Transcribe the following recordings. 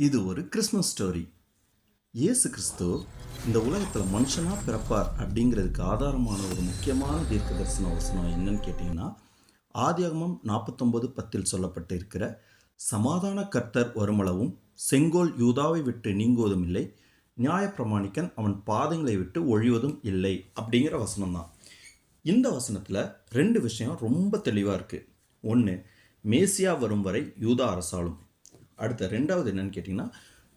இது ஒரு Christmas story. இயேசு கிறிஸ்து இந்த உலகத்தில் மனுஷனாக பிறப்பார் அப்படிங்கிறதுக்கு ஆதாரமான ஒரு முக்கியமான தீர்க்க தரிசன வசனம் என்னன்னு கேட்டிங்கன்னா, ஆதியாகமம் 49:10 சொல்லப்பட்டு இருக்கிற சமாதான கர்த்தர் வருமளவும் செங்கோல் யூதாவை விட்டு நீங்குவதும் இல்லை, நியாயப்பிரமாணிக்கன் அவன் பாதங்களை விட்டு ஒழிவதும் இல்லை அப்படிங்கிற வசனம் தான். இந்த வசனத்தில் 2 விஷயம் ரொம்ப தெளிவாக இருக்குது. ஒன்று, மேசியா வரும் வரை யூதா அரசாளும். அடுத்த 2வது என்னன்னு கேட்டிங்கன்னா,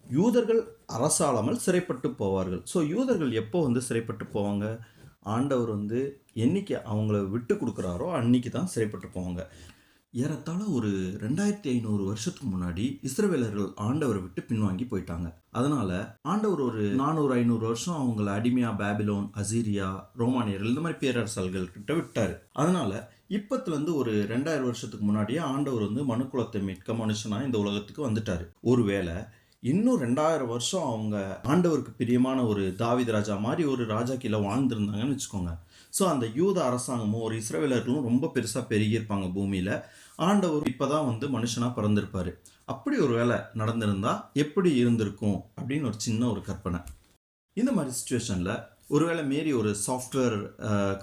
யூதர்கள் அரசாளாமல் சிறைப்பட்டு போவார்கள். ஸோ யூதர்கள் எப்போ சிறைப்பட்டு போவாங்க? ஆண்டவர் என்னைக்கு அவங்கள விட்டு கொடுக்குறாரோ அன்னைக்கு தான் சிறைப்பட்டு போவாங்க. ஏறத்தாழ ஒரு 2500 வருஷத்துக்கு முன்னாடி இஸ்ரவேலர்கள் ஆண்டவரை விட்டு பின்வாங்கி போயிட்டாங்க. அதனால் ஆண்டவர் ஒரு 400-500 வருஷம் அவங்கள அடிமையாக பாபிலோன், அசீரியா, ரோமானியர்கள் இந்த மாதிரி பேரரசர்கள் கிட்ட விட்டார். அதனால் இப்பத்துலேருந்து ஒரு 2000 வருஷத்துக்கு முன்னாடியே ஆண்டவர் மனுக்குலத்தை மீட்க மனுஷனாக இந்த உலகத்துக்கு வந்துட்டார். ஒருவேளை இன்னும் 2000 வருஷம் அவங்க ஆண்டவருக்கு பிரியமான ஒரு தாவீது ராஜா மாதிரி ஒரு ராஜா கீழே வாழ்ந்துருந்தாங்கன்னு வச்சுக்கோங்க. ஸோ அந்த யூத அரசாங்கமும் ஒரு இஸ்ரவேலர்களும் ரொம்ப பெருசாக பெருகியிருப்பாங்க பூமியில். ஆண்டவர் இப்போ தான் மனுஷனாக பிறந்திருப்பார். அப்படி ஒரு வேலை நடந்திருந்தால் எப்படி இருந்திருக்கும் அப்படின்னு ஒரு சின்ன ஒரு கற்பனை. இந்த மாதிரி சுச்சுவேஷனில் ஒருவேளை மேரி ஒரு சாஃப்ட்வேர்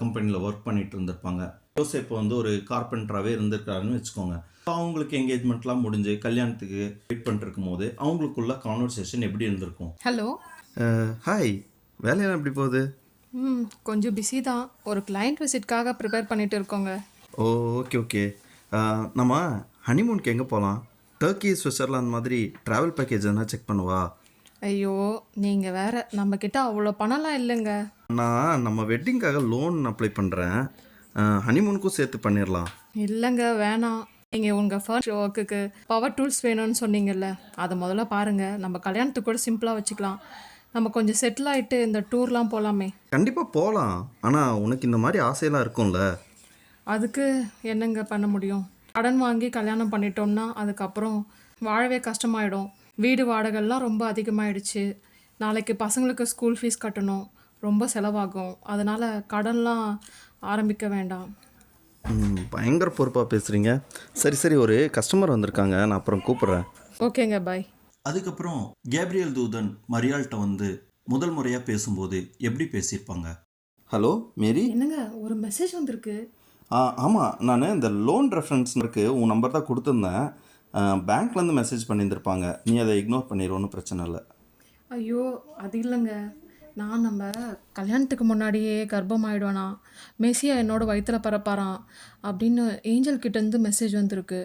கம்பெனியில் ஒர்க் பண்ணிட்டு இருந்திருப்பாங்க. யோசேப்பு ஒரு கார்பெண்டராகவே இருந்திருக்காருன்னு வச்சுக்கோங்க. அவங்களுக்கு என்கேஜ்மெண்ட்லாம் முடிஞ்சு கல்யாணத்துக்கு வெயிட் பண்ணிருக்கும் போது அவங்களுக்குள்ள கான்வர்சேஷன் எப்படி இருந்திருக்கும்? ஹலோ, ஹாய், வேலையெல்லாம் எப்படி போகுது? கொஞ்சம் பிஸி தான். ஒரு கிளைண்ட் விசிட்காக ப்ரிப்பேர் பண்ணிட்டு இருக்கோங்க. ஓ, ஓகே. நம்ம ஹனிமூனுக்கு எங்கே போகலாம்? டர்க்கி, ஸ்விட்சர்லாந்து மாதிரி ட்ராவல் பேக்கேஜ் எதனா செக் பண்ணுவா? ஐயோ, நீங்கள் வேற, நம்மக்கிட்ட அவ்வளோ பணம்லாம் இல்லைங்க. நான் நம்ம வெட்டிங்காக லோன் அப்ளை பண்ணுறேன். ஹனிமூனுக்கும் சேர்த்து பண்ணிடலாம். இல்லைங்க, வேணாம். நீங்கள் உங்கள் ஃபர்ஸ்ட் ஒர்க்குக்கு பவர் டூல்ஸ் வேணும்னு சொன்னீங்கல்ல, அதை முதல்ல பாருங்கள். நம்ம கல்யாணத்துக்கு கூட சிம்பிளாக வச்சுக்கலாம். நம்ம கொஞ்சம் செட்டில் ஆகிட்டு இந்த டூர்லாம் போகலாமே. கண்டிப்பாக போகலாம். ஆனால் உனக்கு இந்த மாதிரி ஆசையெல்லாம் இருக்கும்ல? அதுக்கு என்னங்க பண்ண முடியும்? கடன் வாங்கி கல்யாணம் பண்ணிட்டோம்னா அதுக்கப்புறம் வாழவே கஷ்டமாயிடும். வீடு வாடகைலாம் ரொம்ப அதிகமாகிடுச்சு. நாளைக்கு பசங்களுக்கு ஸ்கூல் ஃபீஸ் கட்டணும், ரொம்ப செலவாகும். அதனால் கடன்லாம் ஆரம்பிக்க வேண்டாம். பயங்கர பொறுப்பாக பேசுகிறீங்க. சரி, ஒரு கஸ்டமர் வந்திருக்காங்க, நான் அப்புறம் கூப்பிட்றேன். ஓகேங்க, பாய். அதுக்கப்புறம் கேப்ரியல் தூதன் மரியாள்கிட்ட முதல் முறையாக பேசும்போது எப்படி பேசியிருப்பாங்க? Hello Mary. என்னங்க, ஒரு மெசேஜ் வந்திருக்கு. ஆமாம், நான் இந்த லோன் ரெஃபரன்ஸ் இருக்குது, உன் நம்பர் தான் கொடுத்துருந்தேன். பேங்க்லேருந்து மெசேஜ் பண்ணியிருந்திருப்பாங்க. நீ அதை இக்னோர் பண்ணிடு, ஒன்றும் பிரச்சனை இல்லை. ஐயோ, அது இல்லைங்க. நான் நம்ம கல்யாணத்துக்கு முன்னாடியே கர்ப்பமாயிடுவேனா, மெஸ்ஸியா என்னோட வயிற்றில் பரப்பாரான் அப்படின்னு ஏஞ்சல் கிட்டேருந்து மெசேஜ் வந்திருக்கு.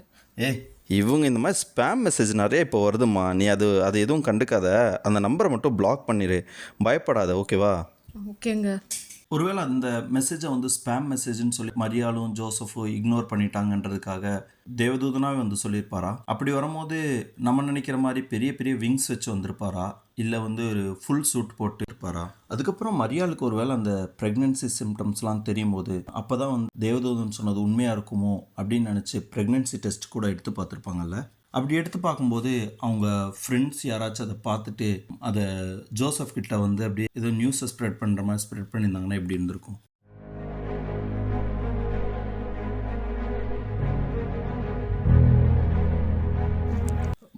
இவங்க இந்த மாதிரி ஸ்பேம் மெசேஜ் நிறைய இப்போ வருதுமா. நீ அது எதுவும் கண்டுக்காத. அந்த நம்பரை மட்டும் பிளாக் பண்ணிடு, பயப்படாத, ஓகேவா? ஓகேங்க. ஒருவேளை அந்த மெசேஜை ஸ்பேம் மெசேஜ்னு சொல்லி மரியாளும் ஜோசஃபும் இக்னோர் பண்ணிட்டாங்கன்றதுக்காக தேவதூதனாவே சொல்லியிருப்பாரா? அப்படி வரும்போது நம்ம நினைக்கிற மாதிரி பெரிய பெரிய விங்ஸ் வச்சு வந்திருப்பாரா, இல்லை ஒரு ஃபுல் சூட் போட்டு இருப்பாரா? அதுக்கப்புறம் மரியாளுக்கு ஒருவேளை அந்த ப்ரெக்னென்சி சிம்டம்ஸ்லாம் தெரியும் போது அப்போ தான் தேவதூதன் சொன்னது உண்மையாக இருக்குமோ அப்படின்னு நினச்சி ப்ரெக்னென்சி டெஸ்ட் கூட எடுத்து பார்த்துருப்பாங்கல்ல. அப்படி எடுத்து பார்க்கும்போது அவங்க ஃப்ரெண்ட்ஸ் யாராச்சும் அதை பார்த்துட்டு அதை ஜோசப் கிட்ட அப்படியே ஏதோ நியூஸை ஸ்ப்ரெட் பண்ணுற மாதிரி ஸ்ப்ரெட் பண்ணியிருந்தாங்கன்னா எப்படி இருந்திருக்கும்?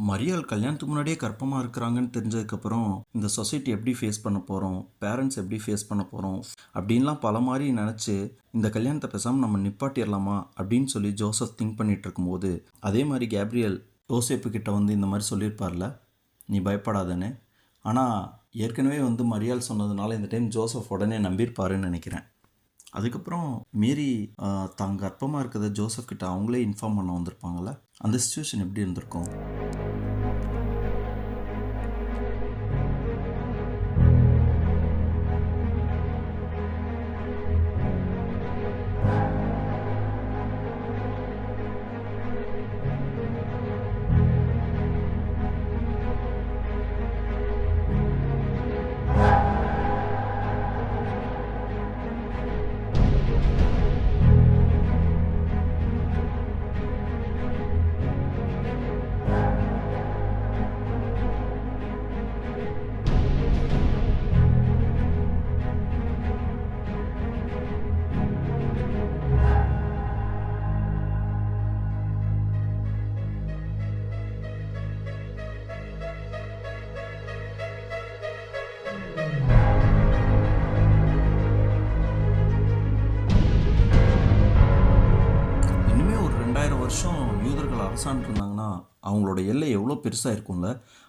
மரியாள் கல்யாணத்துக்கு முன்னாடியே கர்ப்பமாக இருக்கிறாங்கன்னு தெரிஞ்சதுக்கப்புறம் இந்த சொசைட்டி எப்படி ஃபேஸ் பண்ண போகிறோம், பேரண்ட்ஸ் எப்படி ஃபேஸ் பண்ண போகிறோம் அப்படின்லாம் பல மாதிரி நினச்சி இந்த கல்யாணத்தை பேசாமல் நம்ம நிப்பாட்டிடலாமா அப்படின்னு சொல்லி ஜோசப் திங்க் பண்ணிகிட்டு இருக்கும்போது அதே மாதிரி கேப்ரியல் யோசேப்பு கிட்ட இந்த மாதிரி சொல்லியிருப்பார்ல, நீ பயப்படாதேன்னு. ஆனால் ஏற்கனவே மரியாள் சொன்னதுனால இந்த டைம் ஜோசப் உடனே நம்பியிருப்பாருன்னு நினைக்கிறேன். அதுக்கப்புறம் மேரி தாங்க கர்ப்பமாக இருக்கிறத ஜோசப் கிட்ட அவங்களே இன்ஃபார்ம் பண்ண வந்திருப்பாங்கள்ல, அந்த சிச்சுவேஷன் எப்படி இருந்திருக்கும்? அரசாண்டு இருந்தாங்கன்னா அவங்களோட எல்லை எவ்வளோ பெருசாக இருக்கும்ல.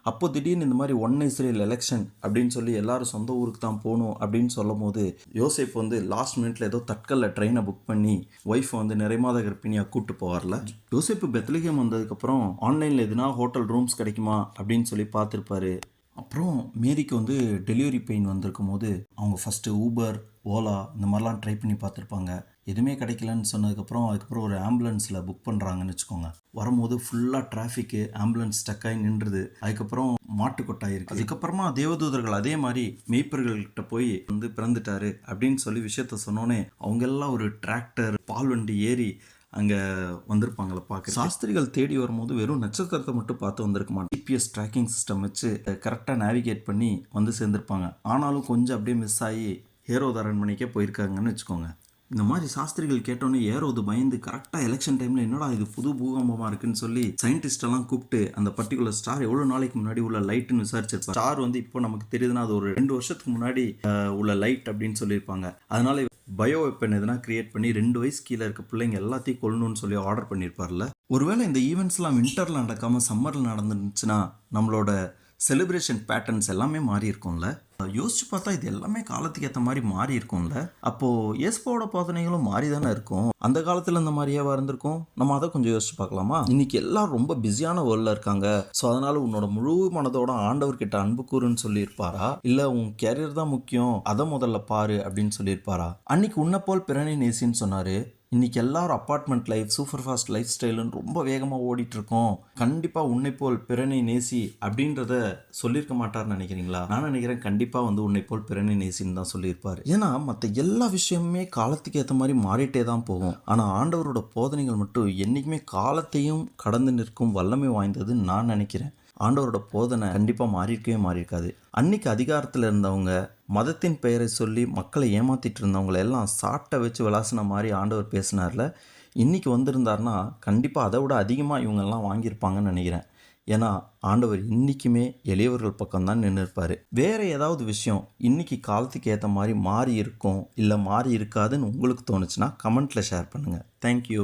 அப்போ திடீர்னு இந்த மாதிரி ஒன் இஸ்ரேல் எலெக்ஷன் அப்படின்னு சொல்லி எல்லாரும் சொந்த ஊருக்கு தான் போகணும் அப்படின்னு சொல்லும் போது யோசேப்பு வந்து லாஸ்ட் மினிட்ல ஏதோ தட்கல்ல ட்ரெயினை புக் பண்ணி ஒய்ஃபை வந்து நிறைமாத கர்ப்பிணியாக கூப்பிட்டு போவார்ல. யோசேப்பு பெத்லகேம் வந்ததுக்கப்புறம் ஆன்லைனில் எதுனா ஹோட்டல் ரூம்ஸ் கிடைக்குமா அப்படின்னு சொல்லி பார்த்துருப்பாரு. அப்புறம் மேரிக்கு வந்து டெலிவரி பெயின் வந்திருக்கும் போது அவங்க ஃபஸ்ட்டு ஊபர், ஓலா இந்த மாதிரிலாம் ட்ரை பண்ணி பார்த்துருப்பாங்க. எதுவுமே கிடைக்கலன்னு சொன்னதுக்கப்புறம் அதுக்கப்புறம் ஒரு ஆம்புலன்ஸில் புக் பண்ணுறாங்கன்னு வச்சுக்கோங்க. வரும்போது ஃபுல்லாக டிராஃபிக்கு, ஆம்புலன்ஸ் ஸ்டக்காகி நின்றுது. அதுக்கப்புறம் மாட்டு கொட்டாயிருக்கு. அதுக்கப்புறமா தேவதூதர்கள் அதே மாதிரி மேய்ப்பர்கள்கிட்ட போய் வந்து பிறந்துட்டாரு அப்படின்னு சொல்லி விஷயத்த சொன்னோன்னே அவங்க எல்லாம் ஒரு டிராக்டர், பால் வண்டி ஏறி அங்கே வந்திருப்பாங்களே பார்க்க. சாஸ்திரிகள் தேடி வரும்போது வெறும் நட்சத்திரத்தை மட்டும் பார்த்து வந்திருக்க மாட்டாங்க. ஜிபிஎஸ் ட்ராக்கிங் சிஸ்டம் வச்சு கரெக்டாக நேவிகேட் பண்ணி வந்து சேர்ந்துருப்பாங்க. ஆனாலும் கொஞ்சம் அப்படியே மிஸ் ஆகி ஹேரோத் அரண்மனைக்கே போயிருக்காங்கன்னு வச்சுக்கோங்க. இந்த மாதிரி சாஸ்திரிகள் கேட்டோன்னே ஏரோது பயந்து கரெக்டாக எலெக்ஷன் டைமில் என்னடா இது புது பூகம்பமாக இருக்குன்னு சொல்லி சயின்டிஸ்டெல்லாம் கூப்பிட்டு அந்த பர்டிகுலர் ஸ்டார் எவ்வளோ நாளைக்கு முன்னாடி உள்ள லைட்டுன்னு விசாரிச்சிருப்பாங்க. ஸ்டார் வந்து இப்போ நமக்கு தெரியுதுன்னா அது ஒரு 2 வருஷத்துக்கு முன்னாடி உள்ள லைட் அப்படின்னு சொல்லியிருப்பாங்க. அதனால பயோ வெப்பன் எதுனா கிரியேட் பண்ணி 2 வயசு கீழே இருக்க பிள்ளைங்க எல்லாத்தையும் கொல்லணும்னு சொல்லி ஆர்டர் பண்ணியிருப்பார்ல. ஒருவேளை இந்த ஈவெண்ட்ஸ்லாம் வின்டரில் நடக்காமல் சம்மரில் நடந்துருந்துச்சுன்னா நம்மளோட செலிப்ரேஷன் பேட்டர்ன்ஸ் எல்லாமே மாறி இருக்கும்ல. யோசிச்சு பார்த்தா இது எல்லாமே காலத்துக்கு ஏற்ற மாதிரி மாறி இருக்கும்ல. அப்போது இயேசுவோட போதனைகளும் மாறி தானே இருக்கும். அந்த காலத்தில் இந்த மாதிரியாவா இருந்திருக்கும்? நம்ம அதை கொஞ்சம் யோசிச்சு பார்க்கலாமா? இன்னைக்கு எல்லாம் ரொம்ப பிஸியான வேர்ல்டில் இருக்காங்க. ஸோ அதனால் உன்னோட முழு மனதோட ஆண்டவர்கிட்ட அன்பு கூறுன்னு சொல்லியிருப்பாரா, இல்லை உன் கேரியர் தான் முக்கியம் அதை முதல்ல பாரு அப்படின்னு சொல்லியிருப்பாரா? அன்னைக்கு உன்னை போல் பிறனை நேசின்னு சொன்னார். இன்றைக்கி எல்லாரும் apartment life, super fast life ஸ்டைலுன்னு ரொம்ப வேகமாக ஓடிட்டுருக்கோம். கண்டிப்பாக உன்னை போல் பிறனை நேசி அப்படின்றத சொல்லியிருக்க மாட்டார்னு நினைக்கிறீங்களா? நான் நினைக்கிறேன் கண்டிப்பாக வந்து உன்னை போல் பிறனை நேசின்னு தான் சொல்லியிருப்பார். ஏன்னா மற்ற எல்லா விஷயமுமே காலத்துக்கு ஏற்ற மாதிரி மாறிட்டே தான் போகும். ஆனால் ஆண்டவரோட போதனைகள் மட்டும் என்றைக்குமே காலத்தையும் கடந்து நிற்கும் வல்லமை வாய்ந்ததுன்னு நான் நினைக்கிறேன். ஆண்டவரோட போதனை கண்டிப்பாக மாறியிருக்காது. அன்னைக்கு அதிகாரத்தில் இருந்தவங்க, மதத்தின் பெயரை சொல்லி மக்களை ஏமாற்றிட்டு இருந்தவங்களை எல்லாம் சாட்டை வச்சு விளாசின மாதிரி ஆண்டவர் பேசினார்ல. இன்றைக்கி வந்திருந்தார்னா கண்டிப்பாக அதை விட அதிகமாக இவங்கெல்லாம் வாங்கியிருப்பாங்கன்னு நினைக்கிறேன். ஏன்னா ஆண்டவர் இன்றைக்குமே எளியவர்கள் பக்கம்தான் நின்று இருப்பார். வேறு ஏதாவது விஷயம் இன்றைக்கி காலத்துக்கு ஏற்ற மாதிரி மாறி இருக்கும் இல்லை மாறி இருக்காதுன்னு உங்களுக்கு தோணுச்சுன்னா கமெண்ட்டில் ஷேர் பண்ணுங்கள். தேங்க்யூ.